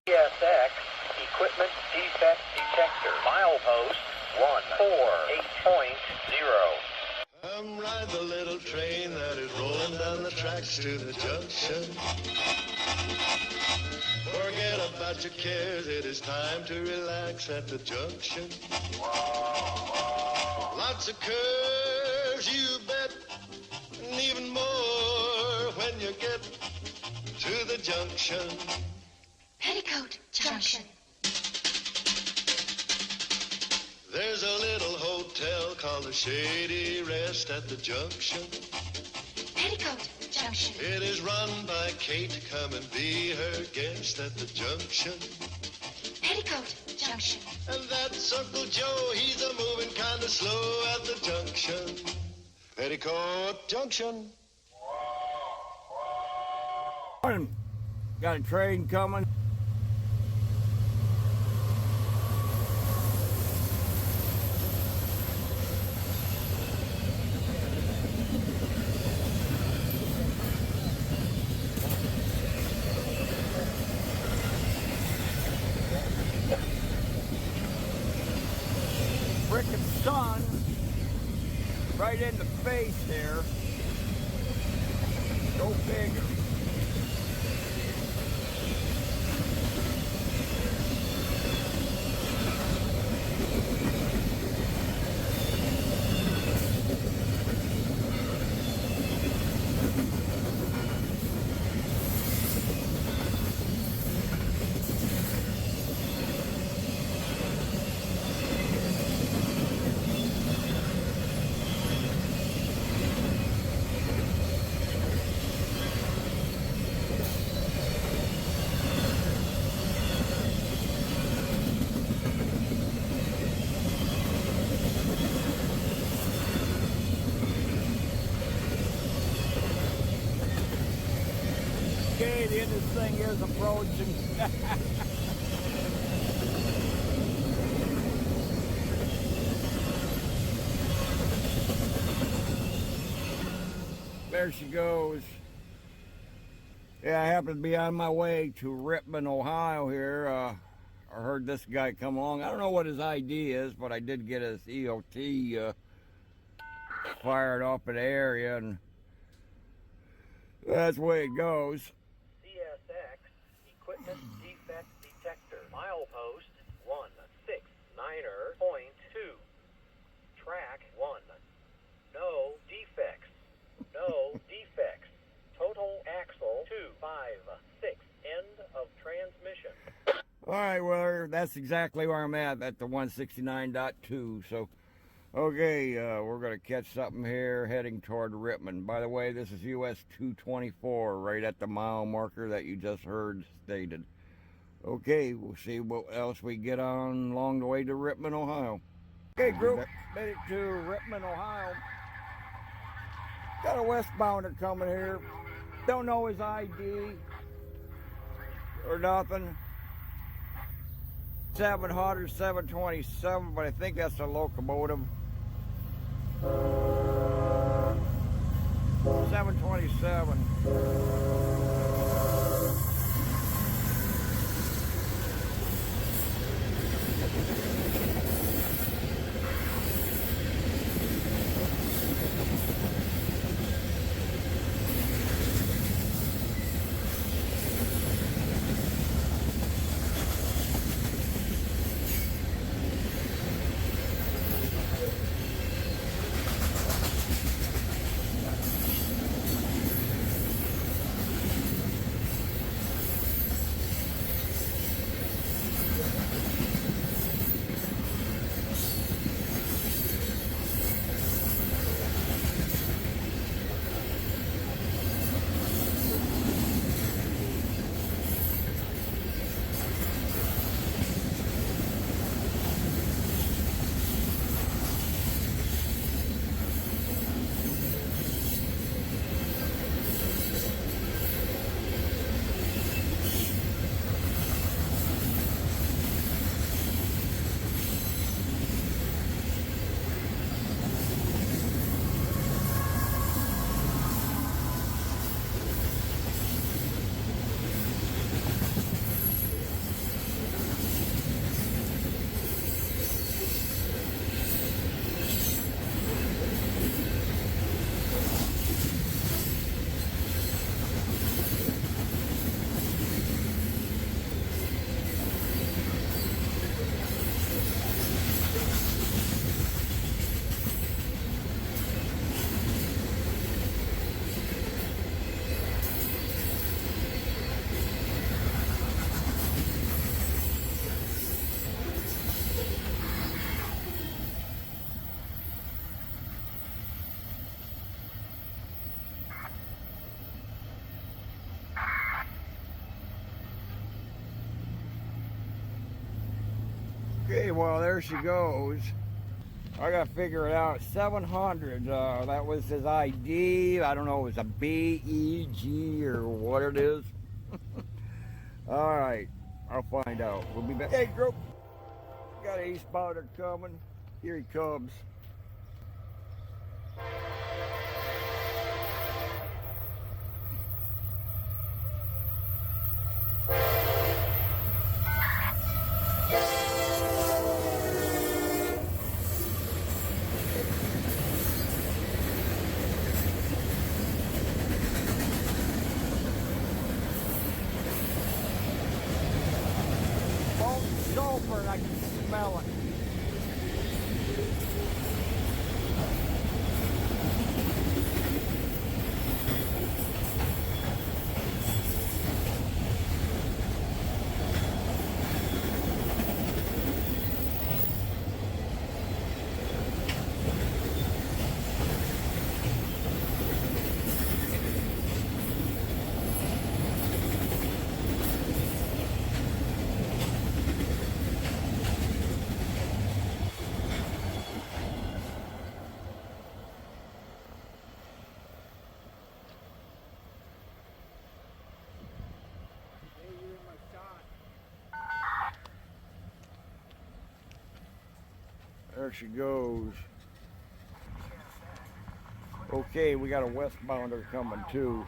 CSX Equipment Defect Detector. Milepost 148.0. Come ride the little train that is rolling down the tracks to the junction. Forget about your cares, it is time to relax at the junction. Lots of curves, you bet, and even more when you get to the junction. Petticoat Junction. There's a little hotel called the Shady Rest at the junction. Petticoat Junction. It is run by Kate. Come and be her guest at the junction. Petticoat Junction. And that's Uncle Joe. He's a moving kind of slow at the junction. Petticoat Junction. Morning. Got a train coming. Frickin' sun right in the face there. Go figure. Okay, the end of this thing is approaching. There she goes. Yeah, I happen to be on my way to Rittman, Ohio here. I heard this guy come along. I don't know what his ID is, but I did get his EOT fired up in the area, and that's the way it goes. CSX Equipment Defect Detector. Milepost 169.2. Track 1. No defects. No defects. Total axle 256. End of transmission. All right, well, that's exactly where I'm at the 169.2. So, okay, we're going to catch something here heading toward Rittman. By the way, this is US 224, right at the mile marker that you just heard stated. Okay, we'll see what else we get on along the way to Rittman, Ohio. Okay, group, made it to Rittman, Ohio. Got a westbounder coming here. Don't know his ID or nothing. 700, 727, but I think that's a locomotive. 727. Okay, well, there she goes. I gotta figure it out. 700. That was his ID. I don't know if it's a B, E, G, or what it is. All right, I'll find out. We'll be back. Hey, group. Got an eastbounder coming. Here he comes. Sulfur, I can smell it. There she goes. Okay, we got a westbounder coming too.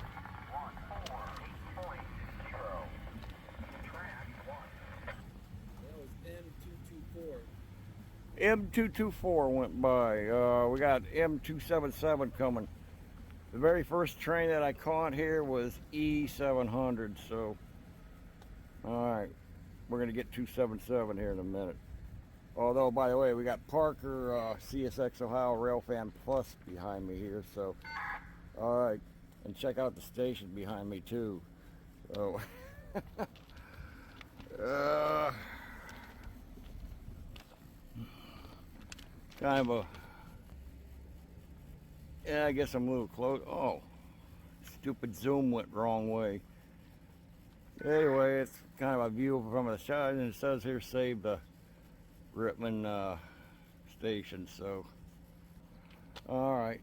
M224 went by. We got M277 coming. The very first train that I caught here was E700, so alright, we're going to get 277 here in a minute. Although, by the way, we got Parker CSX Ohio Railfan Plus behind me here, so alright, and check out the station behind me too. So kind of a, yeah, I guess I'm a little close. Oh, stupid zoom went wrong way. Anyway, it's kind of a view from the side, and it says here save the Rittman station. So, all right,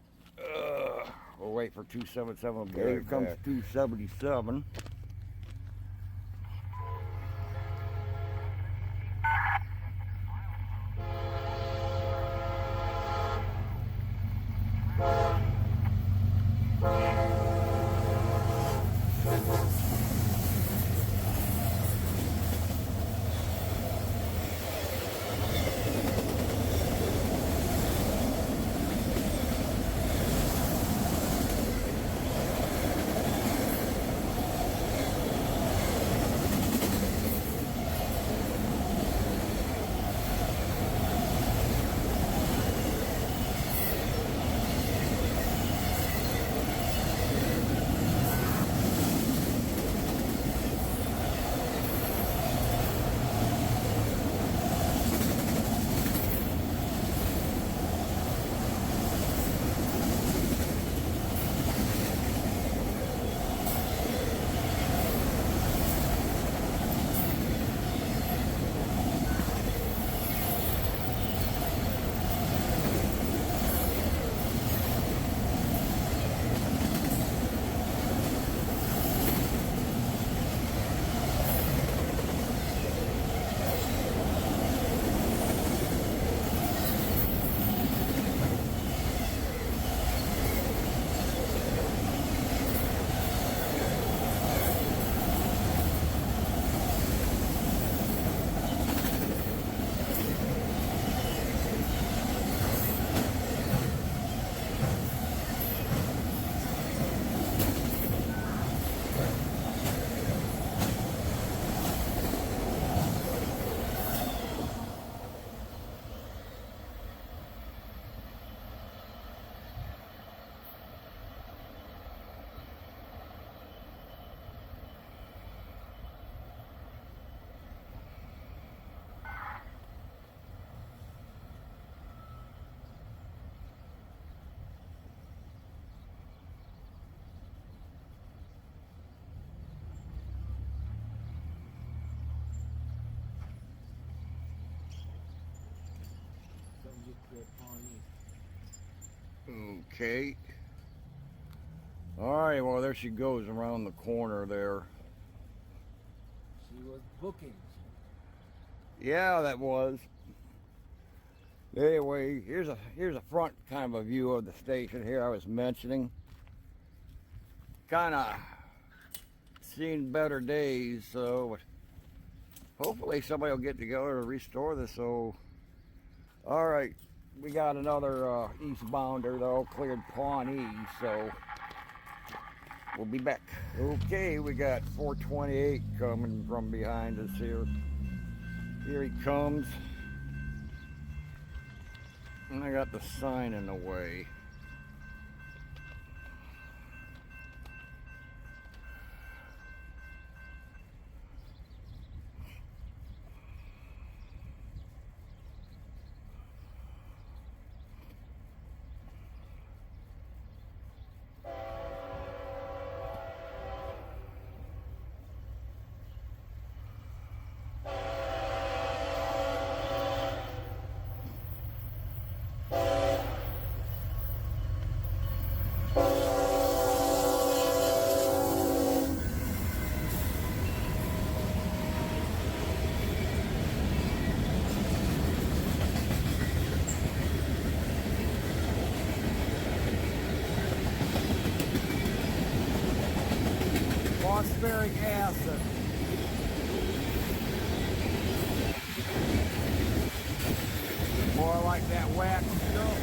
we'll wait for 277. Okay, here comes 277. Okay. Alright, well there she goes around the corner there. She was booking. Yeah, that was. Anyway, here's a front kind of a view of the station here I was mentioning. Kind of seen better days, so hopefully somebody will get together to restore this. So, all right, we got another eastbounder. They're all cleared Pawnee, so we'll be back. Okay, we got 428 coming from behind us here. Here he comes. And I got the sign in the way. Phosphoric acid. More like that wax stuff.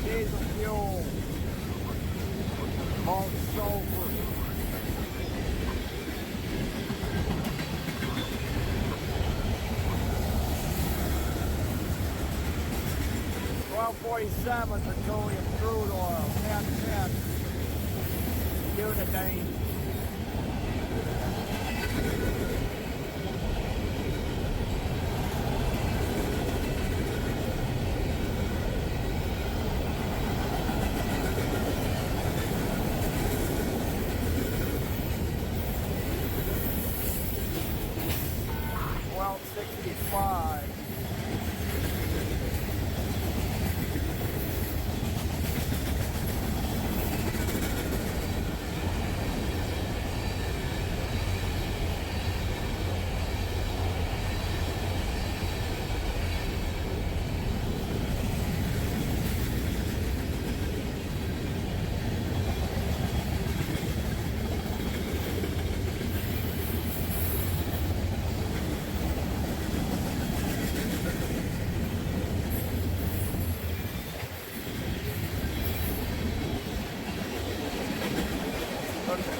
Diesel fuel. Malt sulfur. $12.47 petroleum crude oil, 10 cents. Unidane. $12.65.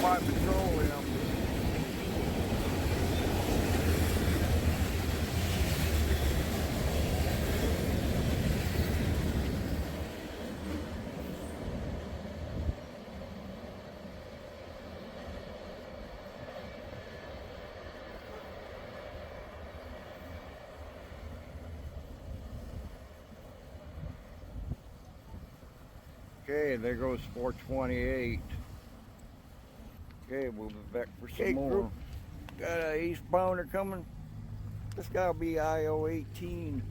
By petroleum. Okay, there goes 428. Okay, we'll be back for some more. Group, got a eastbounder coming. This guy will be IO 18.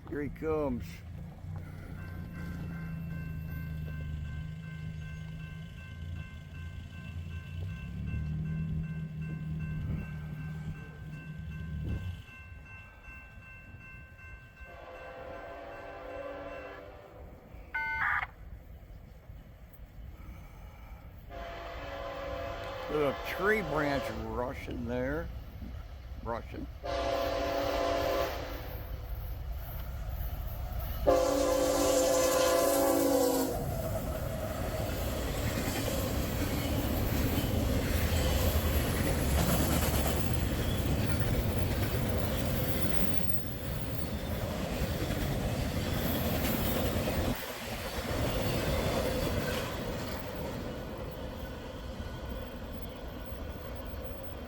Here he comes. There's a tree branch rushing there. Rushing.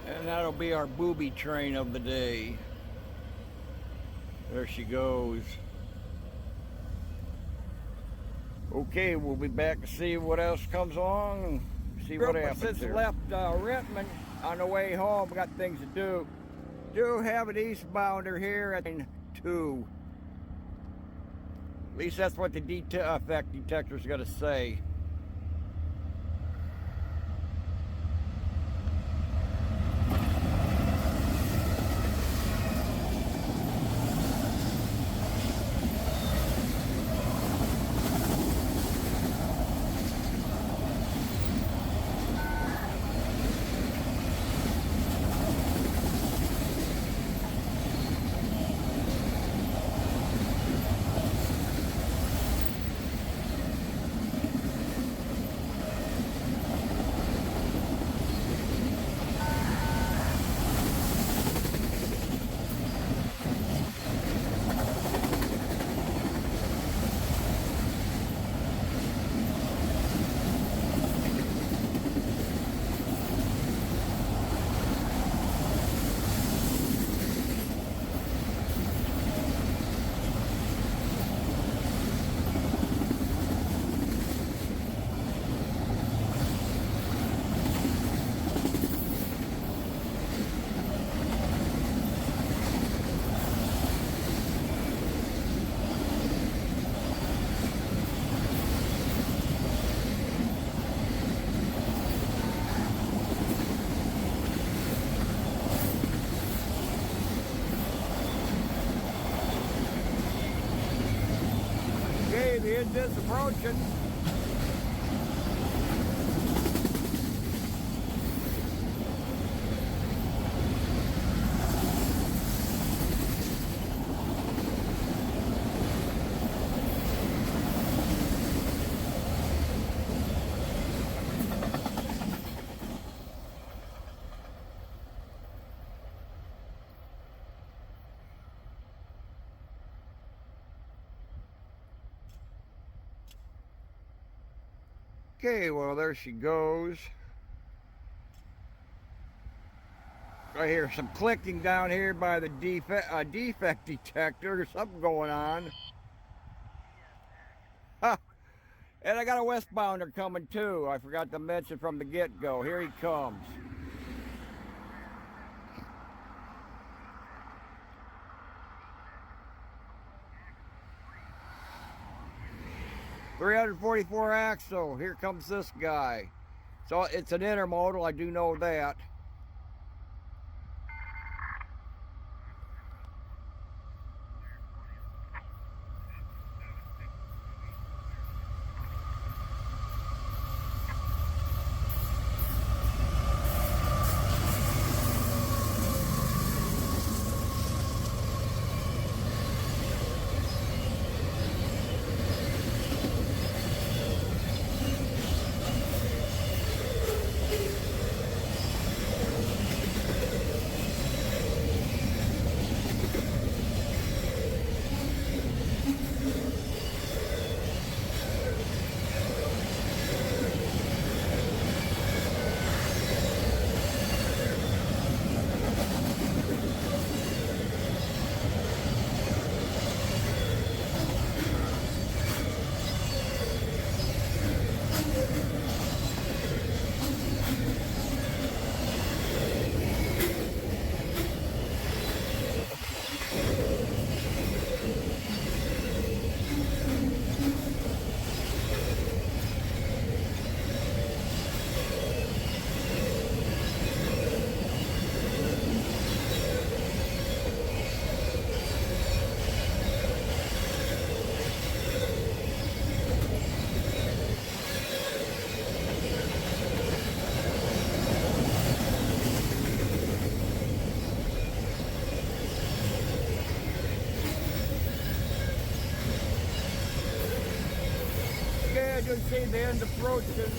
And that'll be our booby train of the day. There she goes. Okay, we'll be back to see what else comes along and see what happens. Since left Rittman on the way home, got things to do. Do have an eastbounder here at 2. At least that's what the effect detector is going to say. Okay, the end is approaching. Okay, well, there she goes. I hear some clicking down here by the defect detector. There's something going on. Ha! And I got a westbounder coming too. I forgot to mention from the get-go. Here he comes. .344 axle. Here comes this guy. So it's an intermodal. I do know that. Okay, I just see the end approaching.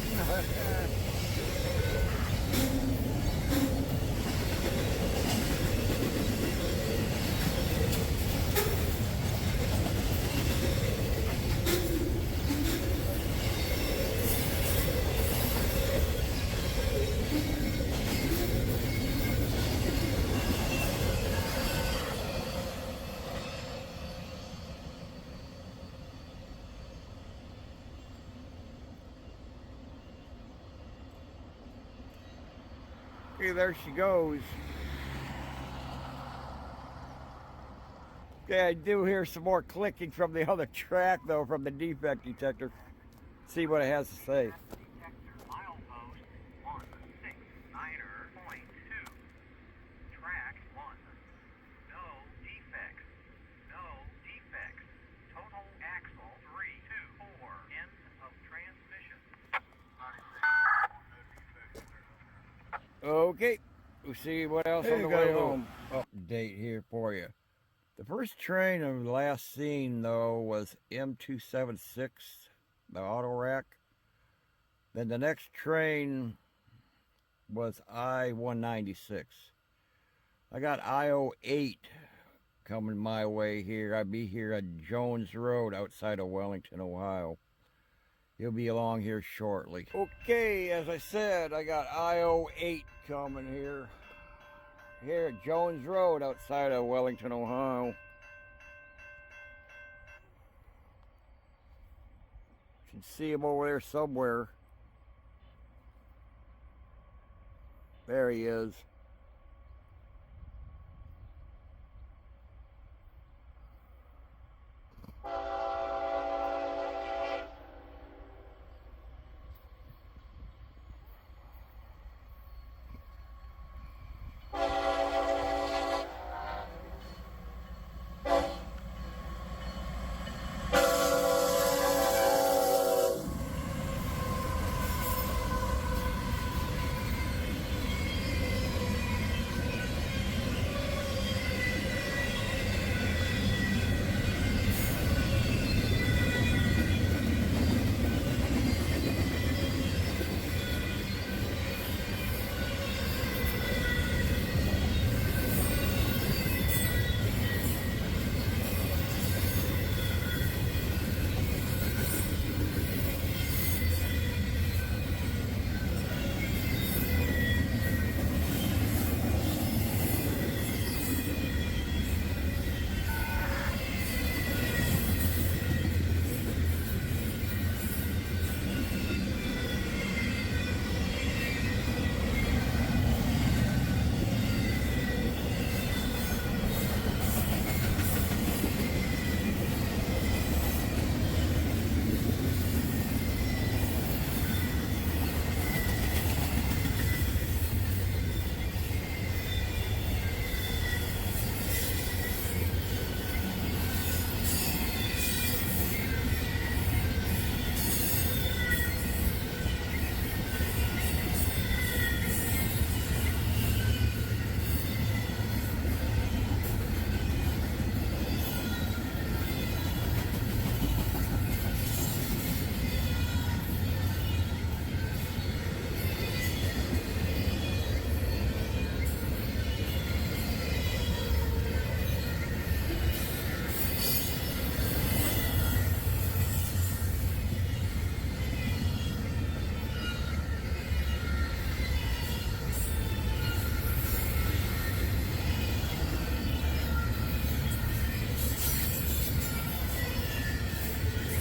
Okay, there she goes. Okay, I do hear some more clicking from the other track, though, from the defect detector. See what it has to say. Detector milepost 169er.2. Track 1. No defects. No defects. Total axle 324. End of transmission. Okay, we'll see what else There on the you way go. home. Update here for you. The first train of the last seen, though, was M276, the auto rack. Then the next train was I-196. I got I-08 coming my way here. I'll be here at Jones Road outside of Wellington, Ohio. He'll be along here shortly. Okay, as I said, I got I-08 coming here. Here at Jones Road outside of Wellington, Ohio. Should see him over there somewhere. There he is.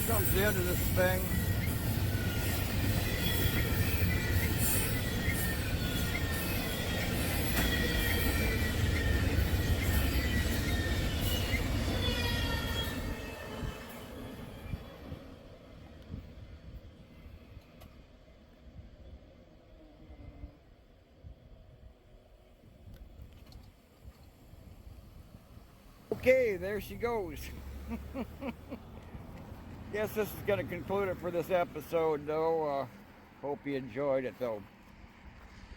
Comes the end of this thing. Okay, there she goes. Guess this is going to conclude it for this episode, though. Hope you enjoyed it, though.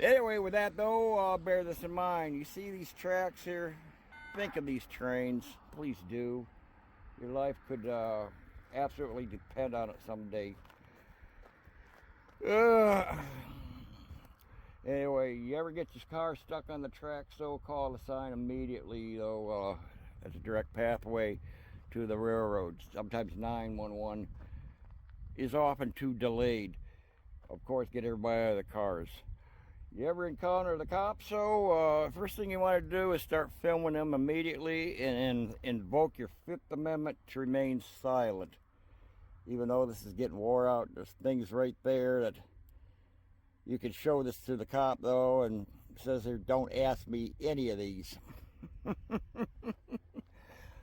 Anyway, with that, though, bear this in mind. You see these tracks here? Think of these trains. Please do. Your life could absolutely depend on it someday. Anyway, you ever get your car stuck on the track, so call the sign immediately, though. That's a direct pathway to the railroad. Sometimes 911 is often too delayed. Of course, get everybody out of the cars. You ever encounter the cops? So first thing you want to do is start filming them immediately and invoke your Fifth Amendment to remain silent. Even though this is getting wore out, there's things right there that you can show this to the cop, though, and it says here, don't ask me any of these.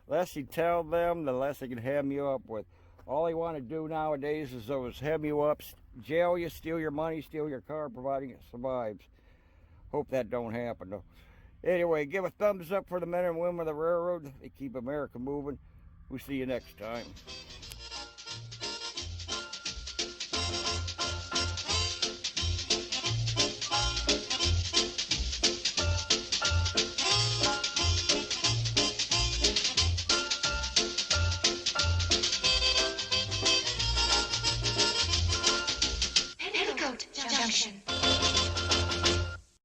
less you tell them, the less they can hem you up with. All they want to do nowadays is those hem you up, jail you, steal your money, steal your car, providing it survives. Hope that don't happen though. Anyway, give a thumbs up for the men and women of the railroad. They keep America moving. We'll see you next time.